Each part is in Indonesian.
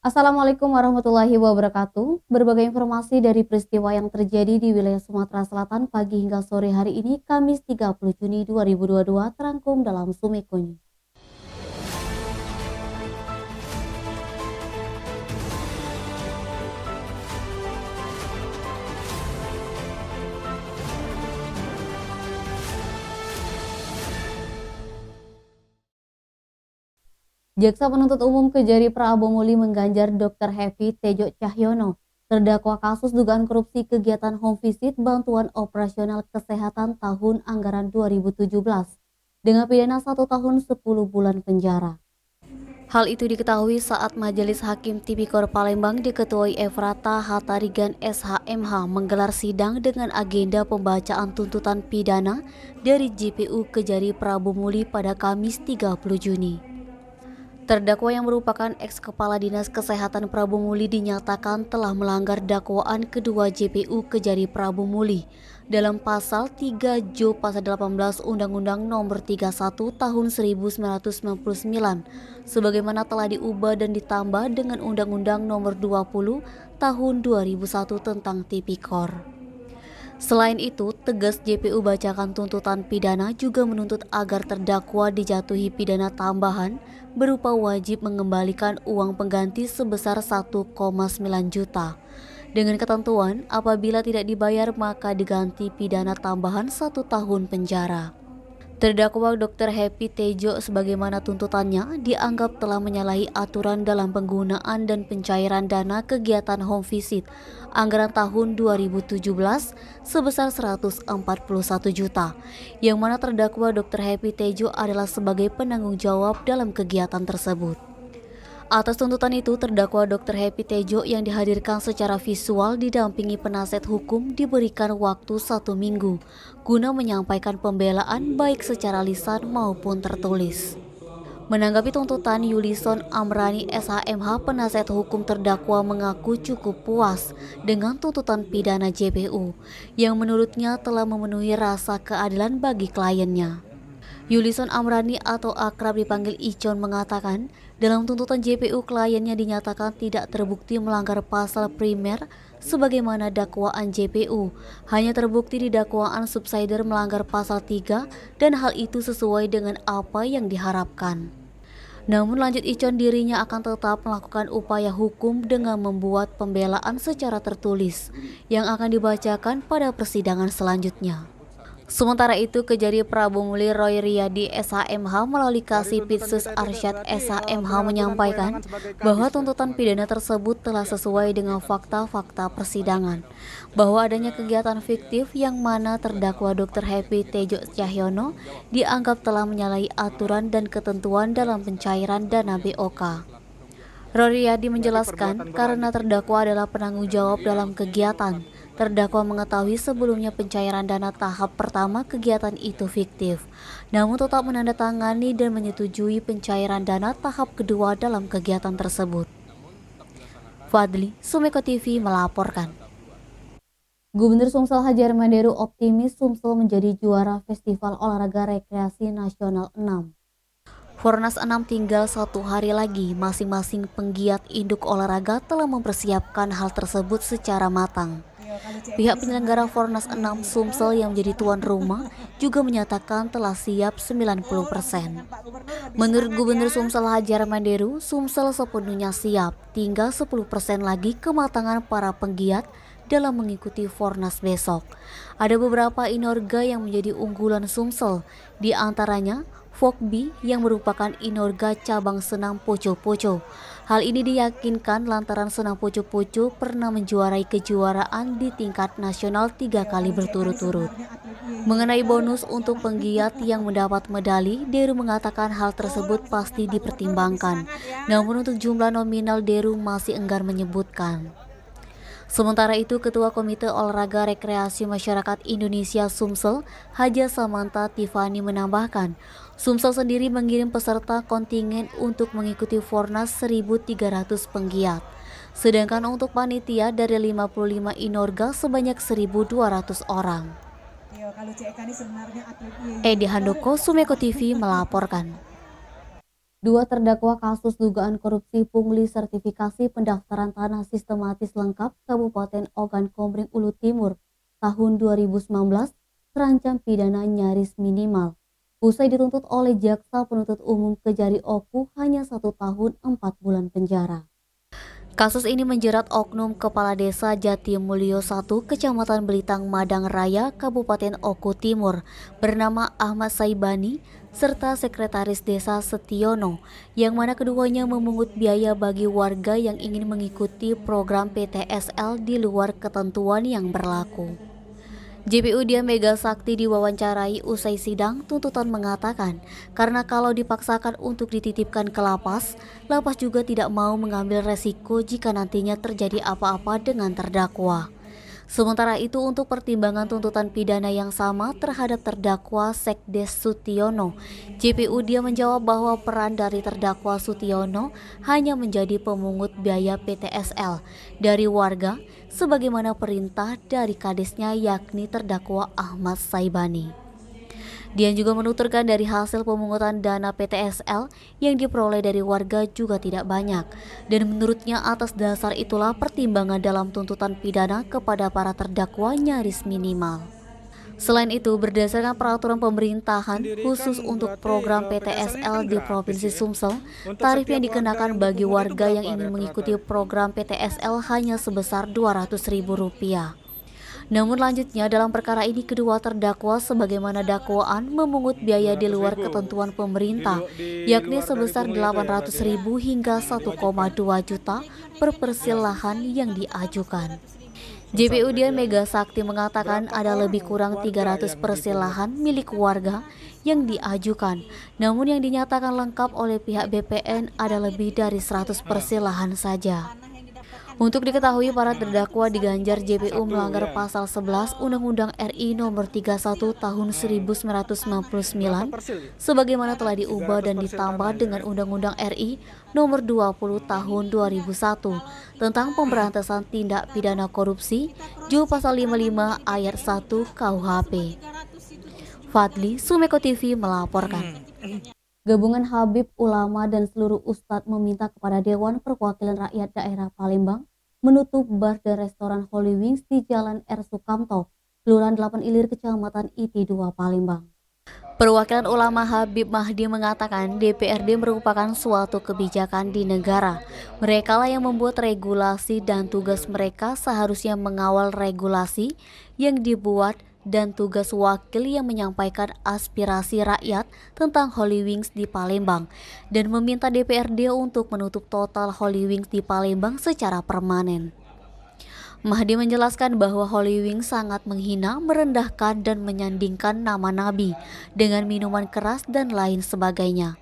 Assalamualaikum warahmatullahi wabarakatuh. Berbagai informasi dari peristiwa yang terjadi di wilayah Sumatera Selatan pagi hingga sore hari ini, Kamis 30 Juni 2022, terangkum dalam Sumiko News. Jaksa penuntut umum Kejari Prabomuli mengganjar Dr. Happy Tejo Cahyono, terdakwa kasus dugaan korupsi kegiatan home visit bantuan operasional kesehatan tahun anggaran 2017 dengan pidana 1 tahun 10 bulan penjara. Hal itu diketahui saat Majelis Hakim Tipikor Palembang diketuai Efrata Hatarigan SHMH menggelar sidang dengan agenda pembacaan tuntutan pidana dari JPU Kejari Prabomuli pada Kamis 30 Juni. Terdakwa yang merupakan eks-kepala Dinas Kesehatan Prabomuli dinyatakan telah melanggar dakwaan kedua JPU Kejari Prabomuli dalam pasal 3 Jo pasal 18 Undang-Undang Nomor 31 Tahun 1999 sebagaimana telah diubah dan ditambah dengan Undang-Undang Nomor 20 Tahun 2001 tentang Tipikor. Selain itu, tegas JPU bacakan tuntutan pidana juga menuntut agar terdakwa dijatuhi pidana tambahan berupa wajib mengembalikan uang pengganti sebesar 1,9 juta. Dengan ketentuan, apabila tidak dibayar maka diganti pidana tambahan 1 tahun penjara. Terdakwa Dr. Happy Tejo sebagaimana tuntutannya dianggap telah menyalahi aturan dalam penggunaan dan pencairan dana kegiatan home visit anggaran tahun 2017 sebesar 141 juta, yang mana terdakwa Dr. Happy Tejo adalah sebagai penanggung jawab dalam kegiatan tersebut. Atas tuntutan itu, terdakwa Dr. Happy Tejo yang dihadirkan secara visual didampingi penasihat hukum diberikan waktu 1 minggu guna menyampaikan pembelaan baik secara lisan maupun tertulis. Menanggapi tuntutan, Yulison Amrani SHMH penasihat hukum terdakwa mengaku cukup puas dengan tuntutan pidana JPU yang menurutnya telah memenuhi rasa keadilan bagi kliennya. Yulison Amrani atau akrab dipanggil Icon mengatakan, dalam tuntutan JPU kliennya dinyatakan tidak terbukti melanggar pasal primer sebagaimana dakwaan JPU, hanya terbukti di dakwaan subsidiar melanggar pasal 3 dan hal itu sesuai dengan apa yang diharapkan. Namun lanjut Icon, dirinya akan tetap melakukan upaya hukum dengan membuat pembelaan secara tertulis yang akan dibacakan pada persidangan selanjutnya. Sementara itu, Kejari Prabomuli Roy Riyadi SHMH melalui Kasipitsus Arsyad SHMH menyampaikan bahwa tuntutan pidana tersebut telah sesuai dengan fakta-fakta persidangan, bahwa adanya kegiatan fiktif yang mana terdakwa Dr. Happy Tejo Cahyono dianggap telah menyalahi aturan dan ketentuan dalam pencairan dana BOK. Roy Riyadi menjelaskan karena terdakwa adalah penanggung jawab dalam kegiatan. Terdakwa mengetahui sebelumnya pencairan dana tahap pertama kegiatan itu fiktif, namun tetap menandatangani dan menyetujui pencairan dana tahap kedua dalam kegiatan tersebut. Fadli, Sumiko TV melaporkan. Gubernur Sumsel Hadjar Manderu optimis Sumsel menjadi juara Festival Olahraga Rekreasi Nasional 6. Fornas 6 tinggal 1 hari lagi, masing-masing penggiat induk olahraga telah mempersiapkan hal tersebut secara matang. Pihak penyelenggara Fornas 6 Sumsel yang menjadi tuan rumah juga menyatakan telah siap 90%. Menurut Gubernur Sumsel Hadjar Manderu, Sumsel sepenuhnya siap, tinggal 10% lagi kematangan para penggiat dalam mengikuti Fornas besok. Ada beberapa inorga yang menjadi unggulan Sumsel, di antaranya Fokbi yang merupakan inorga cabang senam poco-poco. Hal ini diyakinkan lantaran senam poco-poco pernah menjuarai kejuaraan di tingkat nasional 3 kali berturut-turut. Mengenai bonus untuk penggiat yang mendapat medali, Deru mengatakan hal tersebut pasti dipertimbangkan. Namun untuk jumlah nominal Deru masih enggan menyebutkan. Sementara itu, Ketua Komite Olahraga Rekreasi Masyarakat Indonesia Sumsel, Haja Samanta Tiffany menambahkan, Sumsel sendiri mengirim peserta kontingen untuk mengikuti Fornas 1.300 penggiat. Sedangkan untuk panitia dari 55 inorga sebanyak 1.200 orang. Edi Handoko, Sumeko TV melaporkan. Dua terdakwa kasus dugaan korupsi pungli sertifikasi pendaftaran tanah sistematis lengkap Kabupaten Ogan Komering Ulu Timur tahun 2019 terancam pidana nyaris minimal. Usai dituntut oleh Jaksa Penuntut Umum Kejari Oku hanya 1 tahun 4 bulan penjara. Kasus ini menjerat oknum Kepala Desa Jatimulyo 1, Kecamatan Belitang, Madang Raya, Kabupaten Oku Timur, bernama Ahmad Saibani, serta Sekretaris Desa Setiono, yang mana keduanya memungut biaya bagi warga yang ingin mengikuti program PTSL di luar ketentuan yang berlaku. JPU Dia Mega Sakti diwawancarai usai sidang, tuntutan mengatakan karena kalau dipaksakan untuk dititipkan ke lapas, lapas juga tidak mau mengambil resiko jika nantinya terjadi apa-apa dengan terdakwa. Sementara itu untuk pertimbangan tuntutan pidana yang sama terhadap terdakwa Sekdes Sutiono, JPU Dia menjawab bahwa peran dari terdakwa Sutiono hanya menjadi pemungut biaya PTSL dari warga sebagaimana perintah dari kadesnya yakni terdakwa Ahmad Saibani. Dian juga menuturkan dari hasil pemungutan dana PTSL yang diperoleh dari warga juga tidak banyak, dan menurutnya atas dasar itulah pertimbangan dalam tuntutan pidana kepada para terdakwa nyaris minimal. Selain itu, berdasarkan peraturan pemerintahan khusus untuk program PTSL di Provinsi Sumsel, tarif yang dikenakan bagi warga yang ingin mengikuti program PTSL hanya sebesar Rp200.000. Namun lanjutnya dalam perkara ini kedua terdakwa sebagaimana dakwaan memungut biaya di luar ketentuan pemerintah, yakni sebesar Rp800.000 hingga Rp1,2 juta per persil lahan yang diajukan. JPU Dia Mega Sakti mengatakan ada lebih kurang 300 persil lahan milik warga yang diajukan, namun yang dinyatakan lengkap oleh pihak BPN ada lebih dari 100 persil lahan saja. Untuk diketahui, para terdakwa diganjar JPU melanggar pasal 11 Undang-Undang RI Nomor 31 Tahun 1999 sebagaimana telah diubah dan ditambah dengan Undang-Undang RI Nomor 20 Tahun 2001 tentang pemberantasan tindak pidana korupsi Junto Pasal 55 Ayat 1 KUHP. Fadli, Sumeko TV melaporkan. Gabungan Habib Ulama dan seluruh ustadz meminta kepada Dewan Perwakilan Rakyat Daerah Palembang menutup bar dan restoran Holy Wings di Jalan R. Sukamto, Kelurahan 8 Ilir, Kecamatan IT 2 Palembang. Perwakilan ulama Habib Mahdi mengatakan DPRD merupakan suatu kebijakan di negara. Mereka lah yang membuat regulasi dan tugas mereka seharusnya mengawal regulasi yang dibuat dan tugas wakil yang menyampaikan aspirasi rakyat tentang Holy Wings di Palembang dan meminta DPRD untuk menutup total Holy Wings di Palembang secara permanen. Mahdi menjelaskan bahwa Holy Wings sangat menghina, merendahkan dan menyandingkan nama Nabi dengan minuman keras dan lain sebagainya.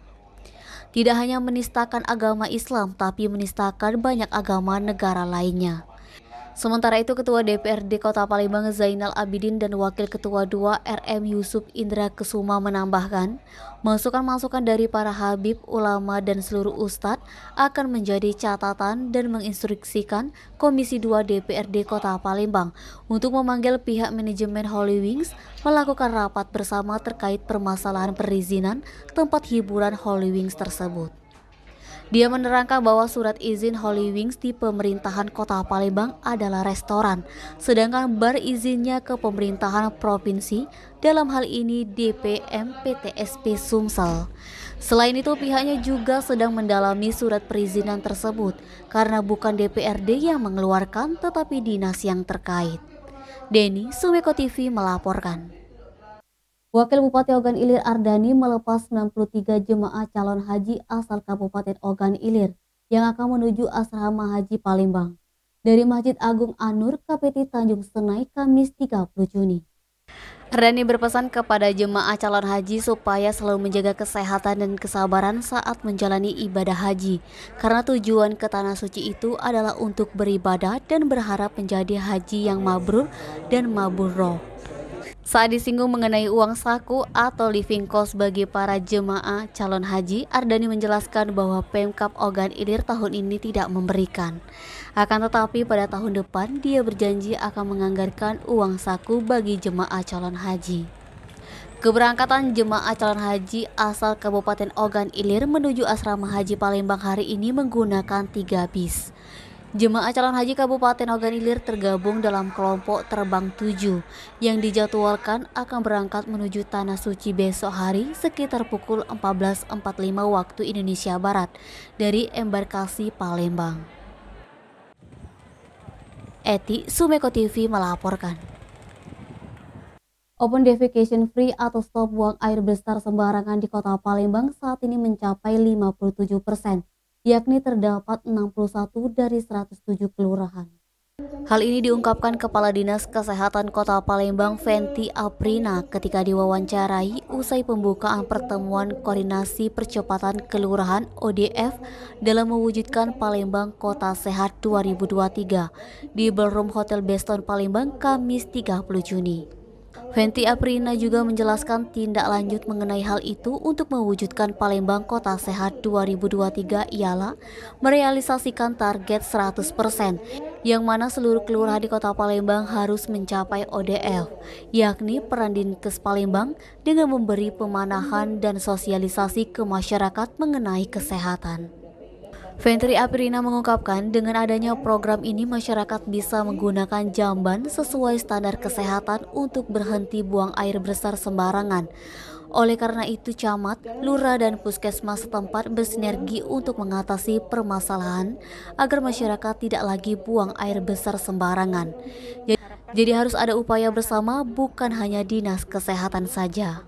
Tidak hanya menistakan agama Islam tapi menistakan banyak agama negara lainnya. Sementara itu, Ketua DPRD Kota Palembang Zainal Abidin dan Wakil Ketua 2 RM Yusuf Indra Kesuma menambahkan, masukan-masukan dari para habib, ulama dan seluruh ustadz akan menjadi catatan dan menginstruksikan Komisi 2 DPRD Kota Palembang untuk memanggil pihak manajemen Holy Wings melakukan rapat bersama terkait permasalahan perizinan tempat hiburan Holy Wings tersebut. Dia menerangkan bahwa surat izin Holy Wings di pemerintahan Kota Palembang adalah restoran, sedangkan bar izinnya ke pemerintahan provinsi, dalam hal ini DPM PTSP Sumsel. Selain itu pihaknya juga sedang mendalami surat perizinan tersebut karena bukan DPRD yang mengeluarkan tetapi dinas yang terkait. Denny, Sumeko TV melaporkan. Wakil Bupati Ogan Ilir Ardani melepas 93 jemaah calon haji asal Kabupaten Ogan Ilir yang akan menuju Asrama Haji Palembang dari Masjid Agung An-Nur KPT Tanjung Senai Kamis 30 Juni. Ardani berpesan kepada jemaah calon haji supaya selalu menjaga kesehatan dan kesabaran saat menjalani ibadah haji karena tujuan ke Tanah Suci itu adalah untuk beribadah dan berharap menjadi haji yang mabrur dan mabrurah. Saat disinggung mengenai uang saku atau living cost bagi para jemaah calon haji, Ardani menjelaskan bahwa Pemkab Ogan Ilir tahun ini tidak memberikan. Akan tetapi pada tahun depan dia berjanji akan menganggarkan uang saku bagi jemaah calon haji. Keberangkatan jemaah calon haji asal Kabupaten Ogan Ilir menuju Asrama Haji Palembang hari ini menggunakan 3 bis. Jemaah calon haji Kabupaten Ogan Ilir tergabung dalam kelompok terbang 7 yang dijadwalkan akan berangkat menuju Tanah Suci besok hari sekitar pukul 14.45 waktu Indonesia Barat dari embarkasi Palembang. Eti Sumeko TV melaporkan. Open defecation free atau stop buang air besar sembarangan di Kota Palembang saat ini mencapai 57%, yakni terdapat 61 dari 107 kelurahan. Hal ini diungkapkan Kepala Dinas Kesehatan Kota Palembang Fenty Aprina ketika diwawancarai usai pembukaan pertemuan koordinasi percepatan kelurahan ODF dalam mewujudkan Palembang Kota Sehat 2023 di Ballroom Hotel Beston Palembang Kamis 30 Juni. Fenty Aprina juga menjelaskan tindak lanjut mengenai hal itu untuk mewujudkan Palembang Kota Sehat 2023 ialah merealisasikan target 100%, yang mana seluruh kelurahan di Kota Palembang harus mencapai ODF, yakni peran Dinkes Palembang dengan memberi pemanahan dan sosialisasi ke masyarakat mengenai kesehatan. Fenty Aprina mengungkapkan dengan adanya program ini masyarakat bisa menggunakan jamban sesuai standar kesehatan untuk berhenti buang air besar sembarangan. Oleh karena itu camat, lurah dan puskesmas setempat bersinergi untuk mengatasi permasalahan agar masyarakat tidak lagi buang air besar sembarangan. Jadi harus ada upaya bersama, bukan hanya dinas kesehatan saja.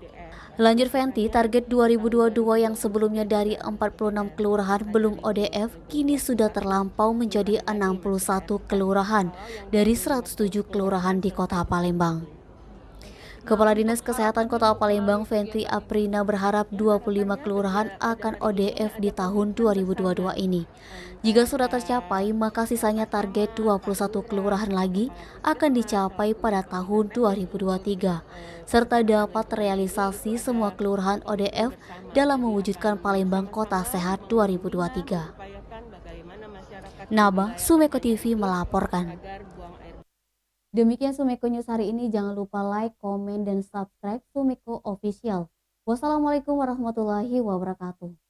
Lanjut Fenty, target 2022 yang sebelumnya dari 46 kelurahan belum ODF kini sudah terlampau menjadi 61 kelurahan dari 107 kelurahan di Kota Palembang. Kepala Dinas Kesehatan Kota Palembang Fenty Aprina berharap 25 kelurahan akan ODF di tahun 2022 ini. Jika sudah tercapai, maka sisanya target 21 kelurahan lagi akan dicapai pada tahun 2023, serta dapat terrealisasi semua kelurahan ODF dalam mewujudkan Palembang Kota Sehat 2023. Naba, Sumeko TV melaporkan. Demikian Sumeko News hari ini. Jangan lupa like, komen, dan subscribe Sumeko Official. Wassalamualaikum warahmatullahi wabarakatuh.